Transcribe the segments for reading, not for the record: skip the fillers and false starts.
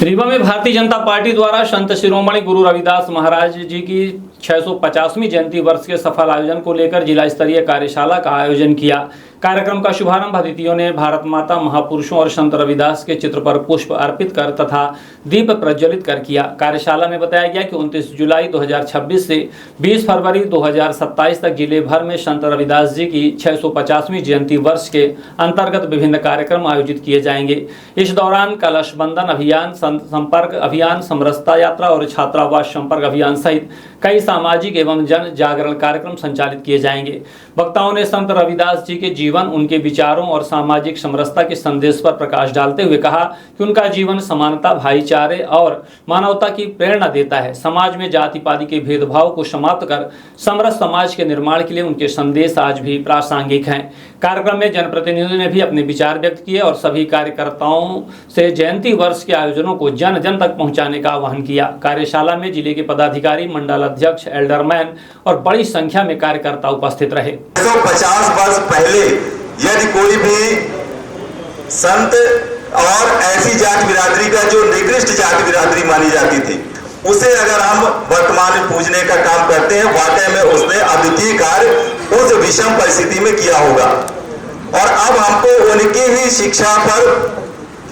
रीवा में भारतीय जनता पार्टी द्वारा संत शिरोमणि गुरु रविदास महाराज जी की 650वीं जयंती वर्ष के सफल आयोजन को लेकर जिला स्तरीय कार्यशाला का आयोजन किया। कार्यक्रम का शुभारंभ अतिथियों ने भारत माता, महापुरुषों और संत रविदास के चित्र पर पुष्प अर्पित कर तथा दीप प्रज्वलित कर किया। कार्यशाला में बताया गया कि 29 जुलाई 2026 से 20 फरवरी 2027 तक जिले भर में संत रविदास जी की 650वीं जयंती वर्ष के अंतर्गत विभिन्न कार्यक्रम आयोजित किए जाएंगे। इस दौरान कलश बंधन अभियान, संपर्क अभियान, समरसता यात्रा और छात्रावास संपर्क अभियान सहित कई सामाजिक एवं जन जागरण कार्यक्रम संचालित किए जाएंगे। वक्ताओं ने संत रविदास जी के जीवन, उनके विचारों और सामाजिक समरसता के संदेश पर प्रकाश डालते हुए कहा कि उनका जीवन समानता, भाईचारे और मानवता की प्रेरणा देता है। समाज में जाति पाति के भेदभाव को समाप्त कर समरस समाज के निर्माण के लिए उनके संदेश आज भी प्रासंगिक हैं। कार्यक्रम में जनप्रतिनिधियों ने भी अपने विचार व्यक्त किए और सभी कार्यकर्ताओं से जयंती वर्ष के आयोजनों को जन जन तक पहुंचाने का आह्वान किया। कार्यशाला में जिले के पदाधिकारी, मंडल अध्यक्ष, एल्डरमैन और बड़ी संख्या में कार्यकर्ता उपस्थित रहे। 150 वर्ष पहले यदि कोई भी संत और ऐसी जाति बिरादरी का जो निकृष्ट जाति बिरादरी मानी जाती थी, उसे अगर हम वर्तमान में पूजने का काम करते हैं, वाकई में उसने अद्वितीय कार्य उस विषम परिस्थिति में किया होगा। और अब हमको उनकी ही शिक्षा पर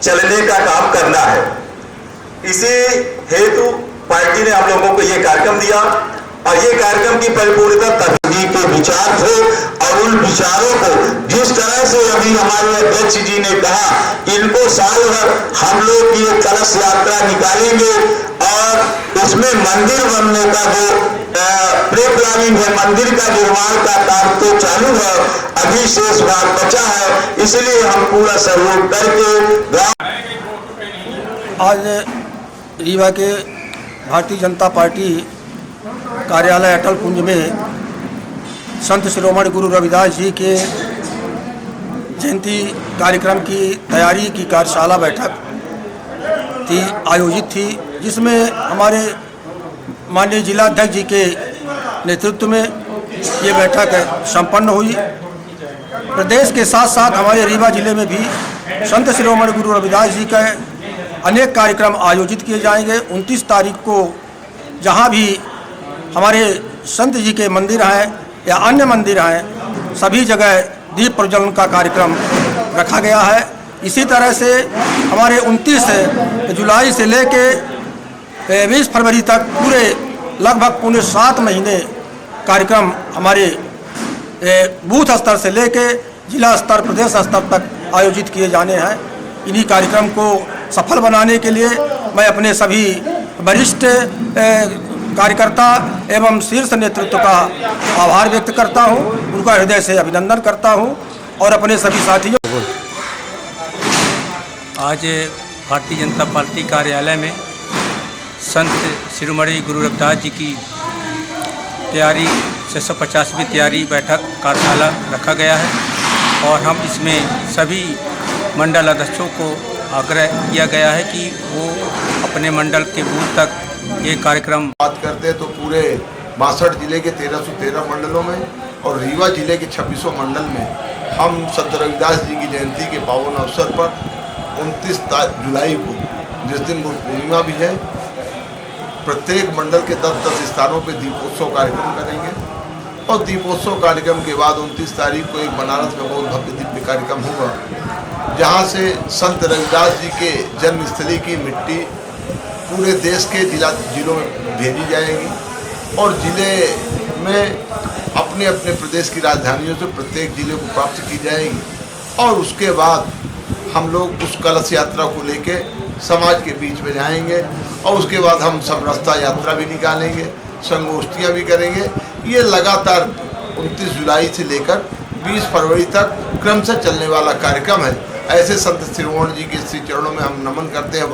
चलने का काम करना है। इसी हेतु पार्टी ने हम लोगों को ये कार्यक्रम दिया और ये कार्यक्रम की परिपूर्णता तभी के विचार थे और उन विचारों को जिस तरह से अभी हमारे अध्यक्ष जी ने कहा, इनको साल भर हम लोग ये कलश यात्रा निकालेंगे और उसमें मंदिर बनने का जो प्री प्लानिंग है, मंदिर का निर्माण का काम तो चालू है, अभी शेष भाग बचा है, इसलिए हम पूरा सहयोग करके आज रीवा के भारतीय जनता पार्टी कार्यालय अटल कुंज में संत शिरोमणि गुरु रविदास जी के जयंती कार्यक्रम की तैयारी की कार्यशाला बैठक आयोजित थी, जिसमें हमारे माननीय जिला अध्यक्ष जी के नेतृत्व में ये बैठक संपन्न हुई। प्रदेश के साथ साथ हमारे रीवा जिले में भी संत शिरोमणि गुरु रविदास जी का अनेक कार्यक्रम आयोजित किए जाएंगे। 29 तारीख को जहाँ भी हमारे संत जी के मंदिर हैं या अन्य मंदिर हैं, सभी जगह दीप प्रज्वलन का कार्यक्रम रखा गया है। इसी तरह से हमारे 29 जुलाई से लेके 20 फरवरी तक पूरे लगभग पौने 7 महीने कार्यक्रम हमारे बूथ स्तर से लेके जिला स्तर, प्रदेश स्तर तक आयोजित किए जाने हैं। इन्हीं कार्यक्रम को सफल बनाने के लिए मैं अपने सभी वरिष्ठ कार्यकर्ता एवं शीर्ष नेतृत्व का आभार व्यक्त करता हूं, उनका हृदय से अभिनंदन करता हूं और अपने सभी साथियों। आज भारतीय जनता पार्टी कार्यालय में संत शिरोमणि गुरु रविदास जी की तैयारी 650वीं तैयारी बैठक कार्यशाला रखा गया है और हम इसमें सभी मंडल अध्यक्षों को आग्रह किया गया है कि वो अपने मंडल के बूथ तक ये कार्यक्रम बात करते हैं तो पूरे 62 जिले के 1313 मंडलों में और रीवा जिले के 2600 मंडल में हम संत रविदास जी की जयंती के पावन अवसर पर 29 जुलाई को, जिस दिन गुरु पूर्णिमा भी है, प्रत्येक मंडल के 10-10 स्थानों पर दीपोत्सव कार्यक्रम करेंगे और दीपोत्सव कार्यक्रम के बाद 29 तारीख को एक बनारस में बहुत भव्य दिव्य कार्यक्रम होगा, जहाँ से संत रविदास जी के जन्मस्थली की मिट्टी पूरे देश के जिलों में भेजी जाएगी और जिले में अपने अपने प्रदेश की राजधानियों से प्रत्येक जिले को प्राप्त की जाएगी और उसके बाद हम लोग उस कलश यात्रा को लेके समाज के बीच में जाएंगे और उसके बाद हम समरसता यात्रा भी निकालेंगे, संगोष्ठियाँ भी करेंगे। ये लगातार 29 जुलाई से लेकर 20 फरवरी तक क्रम से चलने वाला कार्यक्रम है। ऐसे संत शिरोमणि जी के श्री चरणों में हम नमन करते हैं।